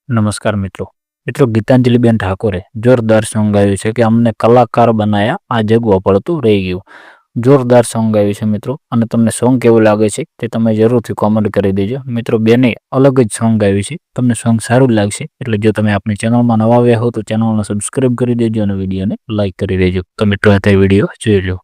नमस्कार मित्रों गीतांजलिबेन ठाकुरे जोरदार सॉन्ग गायु छे कि अमने कलाकार बनाया आ जगवा पड़तुं रही गयुं। जोरदार सॉन्ग गायु छे मित्रों अने तमने सॉन्ग केवुं लागे छे ते तमे जरूरथी कॉमेंट करी देजो। मित्रों बेने अलग ज सॉन्ग गायु छे, तमने सॉन्ग सारुं लागशे एटले जो तमे आपणी चेनलमां नवा आव्या हो तो चेनलने सब्सक्राइब करी देजो अने विडियोने लाइक करी देजो। तो मित्रों आ विडियो जोई लो।